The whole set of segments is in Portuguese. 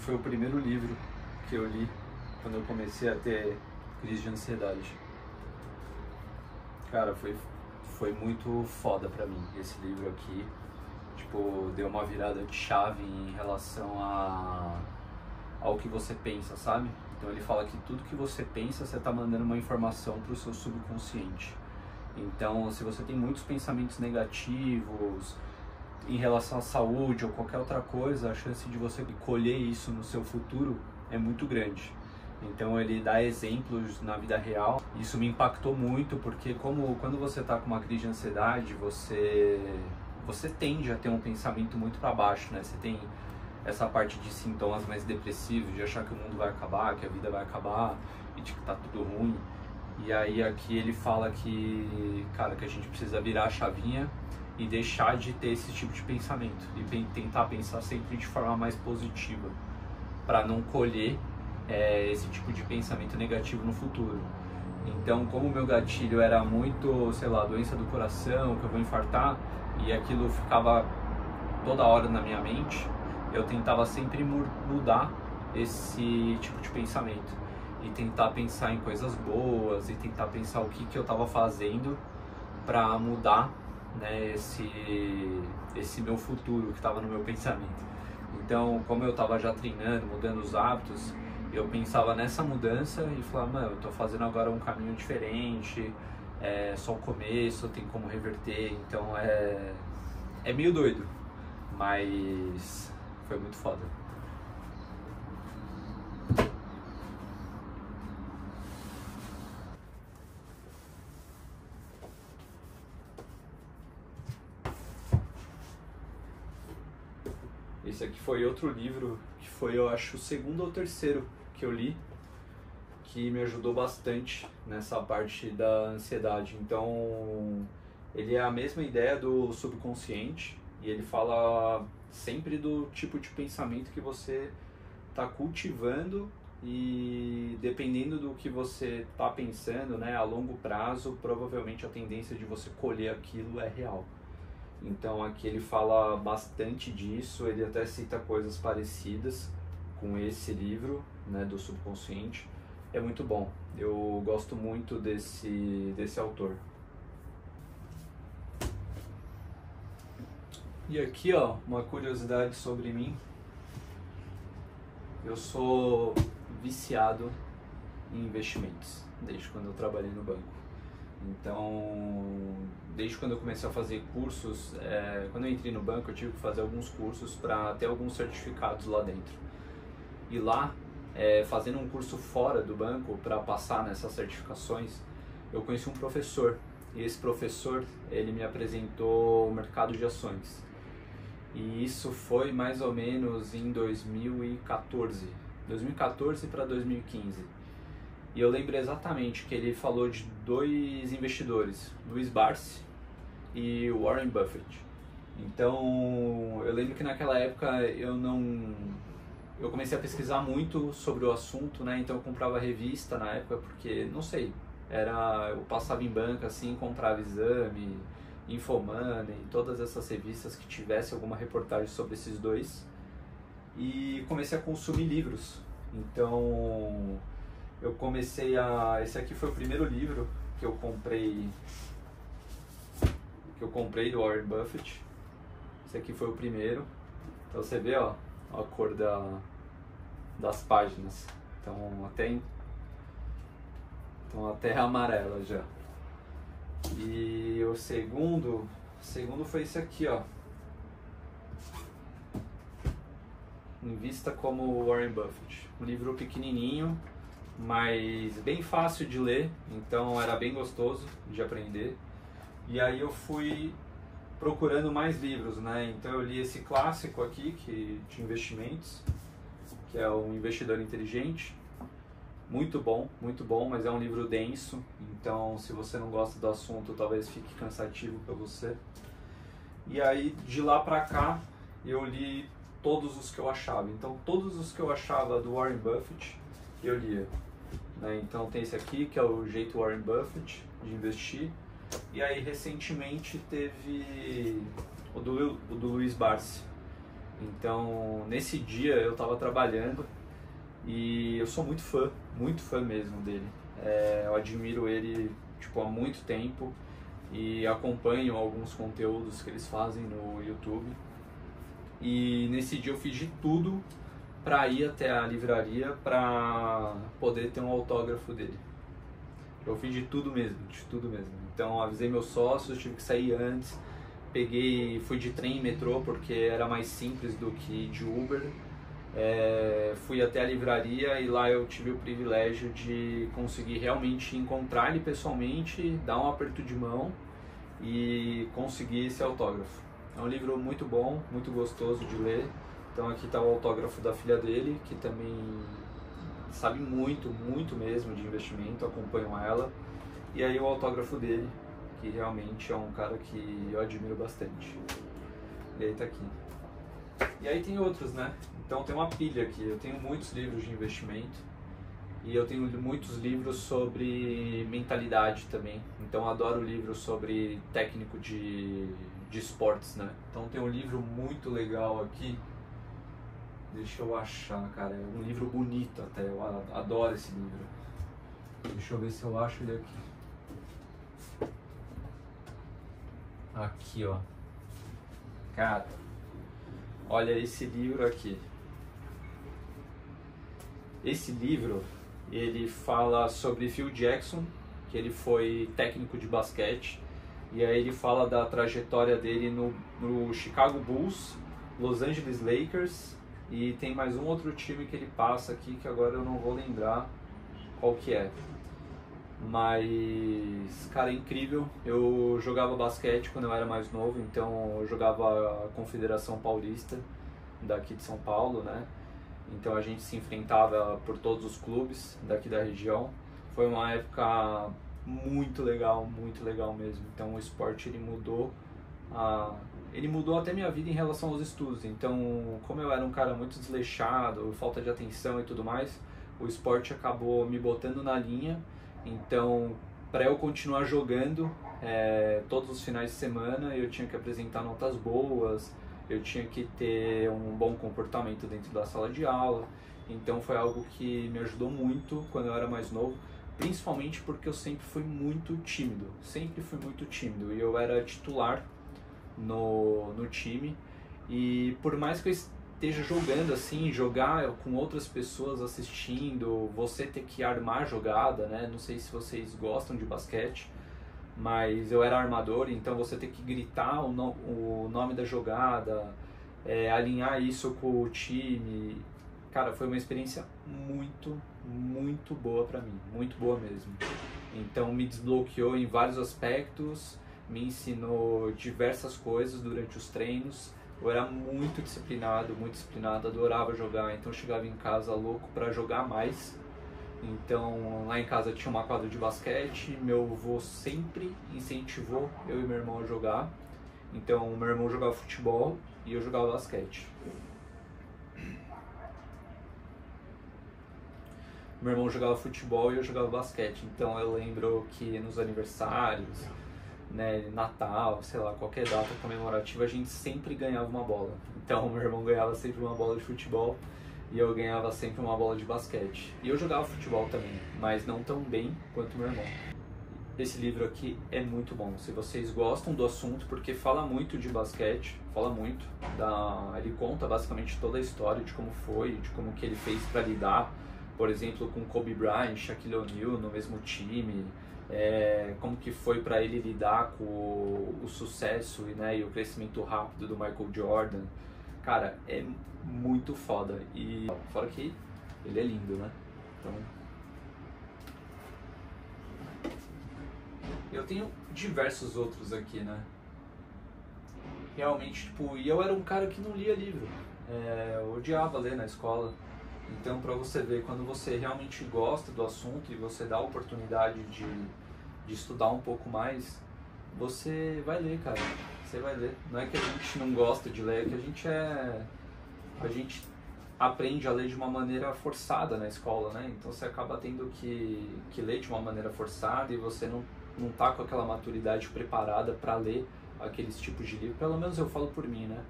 foi o primeiro livro que eu li quando eu comecei a ter crise de ansiedade. Cara, foi muito foda pra mim esse livro aqui. Tipo, deu uma virada de chave em relação ao que você pensa, sabe? Então ele fala que tudo que você pensa, você tá mandando uma informação pro seu subconsciente. Então, se você tem muitos pensamentos negativos em relação à saúde ou qualquer outra coisa, a chance de você colher isso no seu futuro é muito grande. Então ele dá exemplos na vida real. Isso me impactou muito, porque quando você está com uma crise de ansiedade, você tende a ter um pensamento muito para baixo, né? Você tem essa parte de sintomas mais depressivos, de achar que o mundo vai acabar, que a vida vai acabar e de que tá tudo ruim. E aí aqui ele fala que, cara, que a gente precisa virar a chavinha e deixar de ter esse tipo de pensamento e tentar pensar sempre de forma mais positiva, para não colher esse tipo de pensamento negativo no futuro. Então, como o meu gatilho era muito, sei lá, doença do coração, que eu vou infartar, e aquilo ficava toda hora na minha mente, eu tentava sempre mudar esse tipo de pensamento e tentar pensar em coisas boas e tentar pensar o que eu estava fazendo para mudar, né, esse meu futuro que estava no meu pensamento. Então, como eu estava já treinando, mudando os hábitos, eu pensava nessa mudança e falava, mano, eu tô fazendo agora um caminho diferente, é só o começo, tem como reverter, então é meio doido, mas foi muito foda. Esse aqui foi outro livro que foi, eu acho, o segundo ou terceiro que eu li, que me ajudou bastante nessa parte da ansiedade. Então, ele é a mesma ideia do subconsciente e ele fala sempre do tipo de pensamento que você está cultivando, e dependendo do que você está pensando, né, a longo prazo, provavelmente a tendência de você colher aquilo é real. Então aqui ele fala bastante disso, ele até cita coisas parecidas com esse livro, né, do subconsciente. É muito bom, eu gosto muito desse autor. E aqui, ó, uma curiosidade sobre mim. Eu sou viciado em investimentos, desde quando eu trabalhei no banco. Então, desde quando eu comecei a fazer cursos, quando eu entrei no banco eu tive que fazer alguns cursos para ter alguns certificados lá dentro. E lá, fazendo um curso fora do banco para passar nessas certificações, eu conheci um professor. E esse professor, ele me apresentou o mercado de ações. E isso foi mais ou menos em 2014 para 2015. E eu lembro exatamente que ele falou de dois investidores, Louis Barsi e Warren Buffett. Então, eu lembro que naquela época eu comecei a pesquisar muito sobre o assunto, né? Então eu comprava revista na época porque, não sei, eu passava em banca assim, comprava Exame, Infomoney, todas essas revistas que tivesse alguma reportagem sobre esses dois, e comecei a consumir livros. Então eu comecei esse aqui foi o primeiro livro que eu comprei do Warren Buffett. Esse aqui foi o primeiro. Então você vê, ó, a cor das páginas. Então até é amarela já. E o segundo foi esse aqui, ó. Invista como Warren Buffett. Um livro pequenininho, mas bem fácil de ler, então era bem gostoso de aprender. E aí eu fui procurando mais livros, né? Então eu li esse clássico aqui de investimentos, que é o Investidor Inteligente. Muito bom, mas é um livro denso, então se você não gosta do assunto, talvez fique cansativo para você. E aí, de lá pra cá, eu li todos os que eu achava. Então, todos os que eu achava do Warren Buffett, eu lia. Né? Então, tem esse aqui, que é o Jeito Warren Buffett de Investir. E aí, recentemente, teve o do Louis Barsi, Então, nesse dia eu estava trabalhando e eu sou muito fã mesmo dele. Eu admiro ele tipo, há muito tempo e acompanho alguns conteúdos que eles fazem no YouTube. E nesse dia eu fiz de tudo para ir até a livraria para poder ter um autógrafo dele. Eu fiz de tudo mesmo, de tudo mesmo. Então avisei meus sócios, tive que sair antes, fui de trem e metrô porque era mais simples do que de Uber. Fui até a livraria e lá eu tive o privilégio de conseguir realmente encontrar ele pessoalmente, dar um aperto de mão e conseguir esse autógrafo. É um livro muito bom, muito gostoso de ler. Então aqui está o autógrafo da filha dele, que também sabe muito, muito mesmo de investimento, acompanho ela. E aí o autógrafo dele, que realmente é um cara que eu admiro bastante. E aí tá aqui. E aí tem outros, né? Então tem uma pilha aqui, eu tenho muitos livros de investimento e eu tenho muitos livros sobre mentalidade também. Então adoro livros sobre técnico de esportes, né? Então tem um livro muito legal aqui, deixa eu achar, cara, é um livro bonito até, eu adoro esse livro. Deixa eu ver se eu acho ele aqui. Aqui, ó. Cara, olha esse livro aqui. Esse livro, ele fala sobre Phil Jackson, que ele foi técnico de basquete, e aí ele fala da trajetória dele no Chicago Bulls, Los Angeles Lakers, e tem mais um outro time que ele passa aqui, que agora eu não vou lembrar qual que é. Mas, cara, é incrível. Eu jogava basquete quando eu era mais novo, então eu jogava a Confederação Paulista daqui de São Paulo, né? Então a gente se enfrentava por todos os clubes daqui da região. Foi uma época muito legal mesmo. Então o esporte ele mudou até minha vida em relação aos estudos. Então, como eu era um cara muito desleixado, falta de atenção e tudo mais, o esporte acabou me botando na linha. Então, para eu continuar jogando todos os finais de semana, eu tinha que apresentar notas boas, eu tinha que ter um bom comportamento dentro da sala de aula. Então foi algo que me ajudou muito quando eu era mais novo, principalmente porque eu sempre fui muito tímido, e eu era titular no time, e por mais que eu esteja jogando assim, jogar com outras pessoas assistindo, você ter que armar a jogada, né? Não sei se vocês gostam de basquete, mas eu era armador, então você tem que gritar o nome da jogada, alinhar isso com o time. Cara, foi uma experiência muito boa pra mim, muito boa mesmo. Então me desbloqueou em vários aspectos, me ensinou diversas coisas durante os treinos. Eu era muito disciplinado, adorava jogar, então eu chegava em casa louco pra jogar mais. Então lá em casa tinha uma quadra de basquete, meu avô sempre incentivou eu e meu irmão a jogar. Então meu irmão jogava futebol e eu jogava basquete. Meu irmão jogava futebol e eu jogava basquete. Então eu lembro que nos aniversários, né, Natal, sei lá, qualquer data comemorativa, a gente sempre ganhava uma bola. Então meu irmão ganhava sempre uma bola de futebol e eu ganhava sempre uma bola de basquete. E eu jogava futebol também, mas não tão bem quanto meu irmão. Esse livro aqui é muito bom, se vocês gostam do assunto, porque fala muito de basquete, ele conta basicamente toda a história de como foi, de como que ele fez para lidar, por exemplo, com Kobe Bryant, Shaquille O'Neal no mesmo time, como que foi para ele lidar com o sucesso e o crescimento rápido do Michael Jordan. Cara, é muito foda. E fora que ele é lindo, né? Então, eu tenho diversos outros aqui, né? Realmente, tipo, e eu era um cara que não lia livro. Eu odiava ler na escola. Então, pra você ver, quando você realmente gosta do assunto e você dá a oportunidade de estudar um pouco mais, você vai ler, cara. Você vai ler. Não é que a gente não gosta de ler, é que a gente aprende a ler de uma maneira forçada na escola, né? Então você acaba tendo que ler de uma maneira forçada e você não tá com aquela maturidade preparada para ler aqueles tipos de livro. Pelo menos eu falo por mim, né?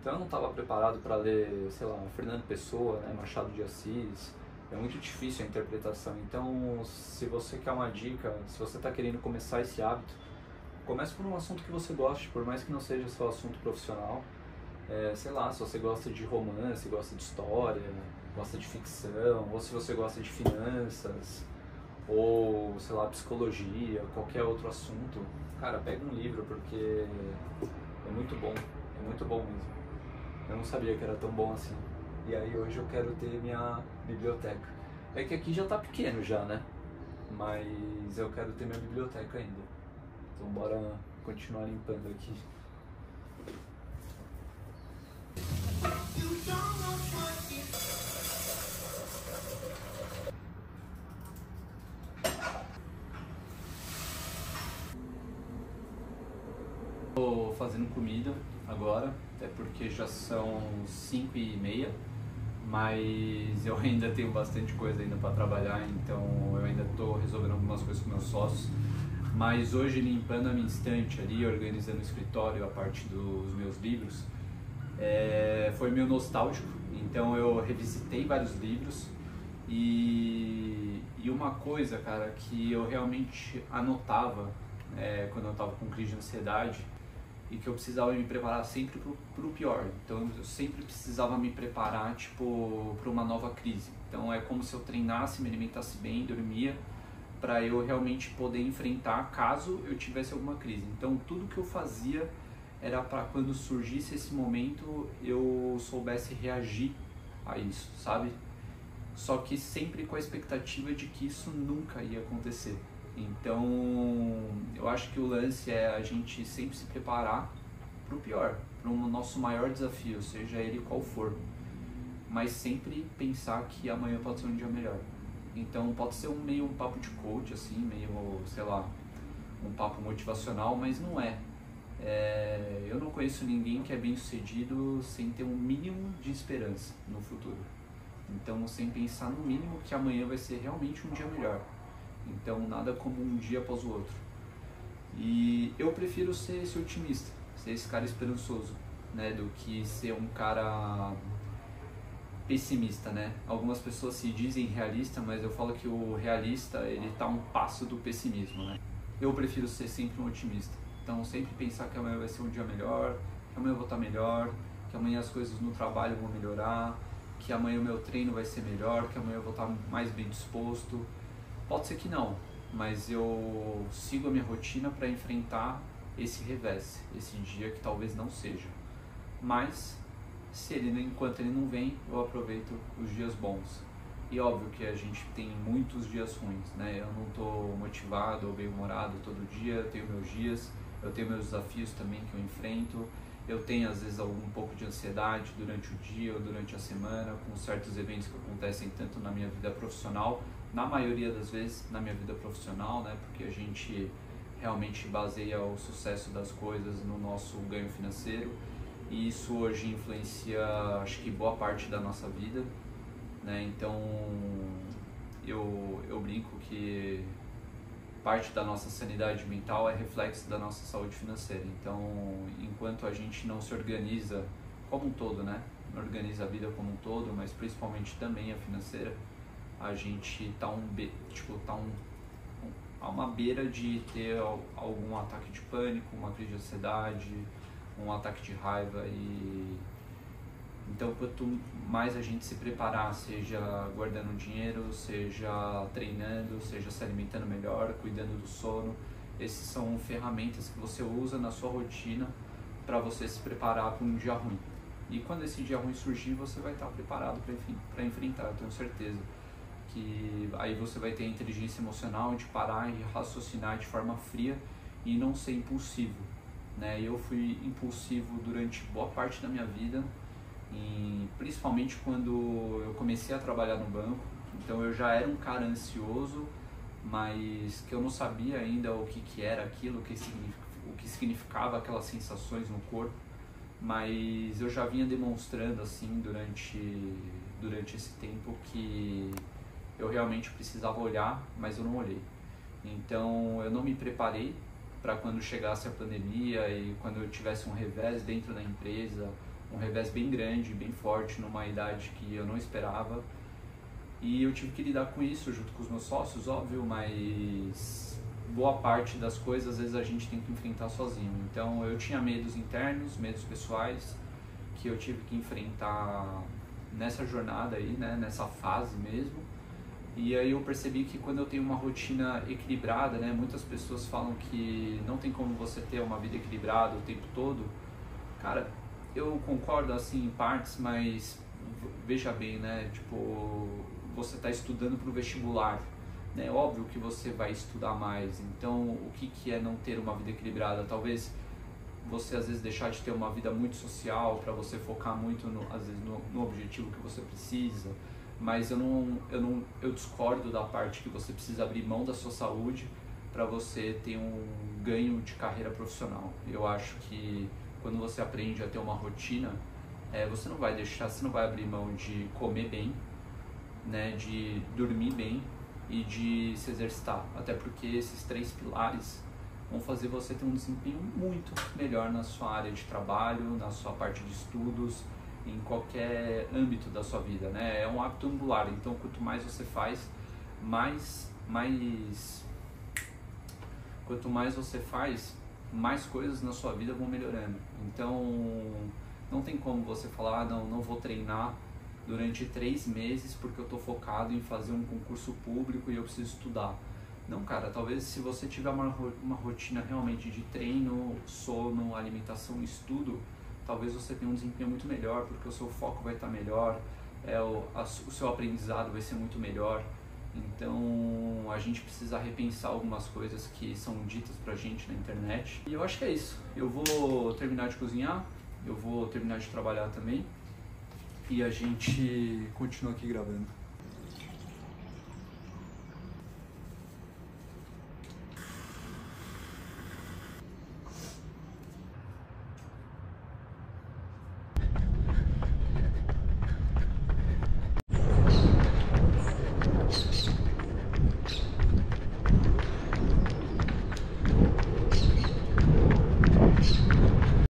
Então eu não estava preparado para ler, sei lá, Fernando Pessoa, né, Machado de Assis. É muito difícil a interpretação. Então, se você quer uma dica, se você está querendo começar esse hábito, comece por um assunto que você goste, por mais que não seja seu assunto profissional. Sei lá, se você gosta de romance, gosta de história, gosta de ficção, ou se você gosta de finanças, ou, sei lá, psicologia, qualquer outro assunto, cara, pega um livro, porque é muito bom mesmo. Eu não sabia que era tão bom assim. E aí hoje eu quero ter minha biblioteca. É que aqui já tá pequeno já, né? Mas eu quero ter minha biblioteca ainda. Então bora continuar limpando aqui. Tô fazendo comida agora, até porque já são 5h30, mas eu ainda tenho bastante coisa ainda para trabalhar, então eu ainda estou resolvendo algumas coisas com meus sócios. Mas hoje, limpando a minha estante ali, organizando o escritório, a parte dos meus livros, foi meio nostálgico. Então eu revisitei vários livros e uma coisa, cara, que eu realmente anotava quando eu estava com crise de ansiedade, e que eu precisava me preparar sempre pro pior. Então eu sempre precisava me preparar, tipo, para uma nova crise. Então é como se eu treinasse, me alimentasse bem, dormia, para eu realmente poder enfrentar caso eu tivesse alguma crise. Então tudo que eu fazia era para quando surgisse esse momento eu soubesse reagir a isso, sabe? Só que sempre com a expectativa de que isso nunca ia acontecer. Então, eu acho que o lance é a gente sempre se preparar para o pior, para o nosso maior desafio, seja ele qual for. Mas sempre pensar que amanhã pode ser um dia melhor. Então, pode ser meio um papo de coach, assim, meio, sei lá, um papo motivacional, mas não é. Eu não conheço ninguém que é bem sucedido sem ter um mínimo de esperança no futuro. Então, sem pensar no mínimo que amanhã vai ser realmente um dia melhor. Então, nada como um dia após o outro. E eu prefiro ser esse otimista, ser esse cara esperançoso, né, do que ser um cara pessimista, né? Algumas pessoas se dizem realista, mas eu falo que o realista, ele tá um passo do pessimismo, né? Eu prefiro ser sempre um otimista. Então, sempre pensar que amanhã vai ser um dia melhor, que amanhã eu vou estar melhor, que amanhã as coisas no trabalho vão melhorar, que amanhã o meu treino vai ser melhor, que amanhã eu vou estar mais bem disposto. Pode ser que não, mas eu sigo a minha rotina para enfrentar esse revés, esse dia que talvez não seja. Mas, enquanto ele não vem, eu aproveito os dias bons. E óbvio que a gente tem muitos dias ruins, né? Eu não estou motivado ou bem-humorado todo dia, eu tenho meus dias, eu tenho meus desafios também que eu enfrento. Eu tenho às vezes um pouco de ansiedade durante o dia ou durante a semana, com certos eventos que acontecem tanto na minha vida profissional, na maioria das vezes na minha vida profissional, né? Porque a gente realmente baseia o sucesso das coisas no nosso ganho financeiro, e isso hoje influencia, acho que boa parte da nossa vida, né? Então eu brinco que parte da nossa sanidade mental é reflexo da nossa saúde financeira. Então, enquanto a gente não se organiza como um todo, né? Organiza a vida como um todo, mas principalmente também a financeira, a gente tá a uma beira de ter algum ataque de pânico, uma crise de ansiedade, um ataque de raiva. E então, quanto mais a gente se preparar, seja guardando dinheiro, seja treinando, seja se alimentando melhor, cuidando do sono, esses são ferramentas que você usa na sua rotina para você se preparar para um dia ruim. E quando esse dia ruim surgir, você vai estar preparado para enfrentar, eu tenho certeza. Que aí você vai ter a inteligência emocional de parar e raciocinar de forma fria e não ser impulsivo, né? Eu fui impulsivo durante boa parte da minha vida, e principalmente quando eu comecei a trabalhar no banco. Então eu já era um cara ansioso, mas que eu não sabia ainda o que era aquilo, o que significava aquelas sensações no corpo, mas eu já vinha demonstrando assim durante esse tempo que eu realmente precisava olhar, mas eu não olhei. Então eu não me preparei para quando chegasse a pandemia e quando eu tivesse um revés dentro da empresa um revés bem grande, bem forte, numa idade que eu não esperava. E eu tive que lidar com isso junto com os meus sócios, óbvio, mas boa parte das coisas às vezes a gente tem que enfrentar sozinho. Então eu tinha medos internos, medos pessoais, que eu tive que enfrentar nessa jornada aí, né, nessa fase mesmo. E aí eu percebi que quando eu tenho uma rotina equilibrada, né, muitas pessoas falam que não tem como você ter uma vida equilibrada o tempo todo. Cara, eu concordo assim em partes, mas veja bem, né, tipo, você está estudando para o vestibular, né, óbvio que você vai estudar mais, então o que é não ter uma vida equilibrada? Talvez você às vezes deixar de ter uma vida muito social para você focar muito às vezes no objetivo que você precisa, mas eu discordo da parte que você precisa abrir mão da sua saúde para você ter um ganho de carreira profissional. Eu acho que quando você aprende a ter uma rotina, você não vai abrir mão de comer bem, né, de dormir bem e de se exercitar, até porque esses 3 pilares vão fazer você ter um desempenho muito melhor na sua área de trabalho, na sua parte de estudos, em qualquer âmbito da sua vida, né? É um hábito angular, então quanto mais você faz, quanto mais você faz, mais coisas na sua vida vão melhorando. Então não tem como você falar, não vou treinar durante 3 meses porque eu estou focado em fazer um concurso público e eu preciso estudar. Não, cara, talvez se você tiver uma rotina realmente de treino, sono, alimentação e estudo, talvez você tenha um desempenho muito melhor, porque o seu foco vai estar melhor, o seu aprendizado vai ser muito melhor. Então a gente precisa repensar algumas coisas que são ditas pra gente na internet. E eu acho que é isso. Eu vou terminar de cozinhar, eu vou terminar de trabalhar também, e a gente continua aqui gravando.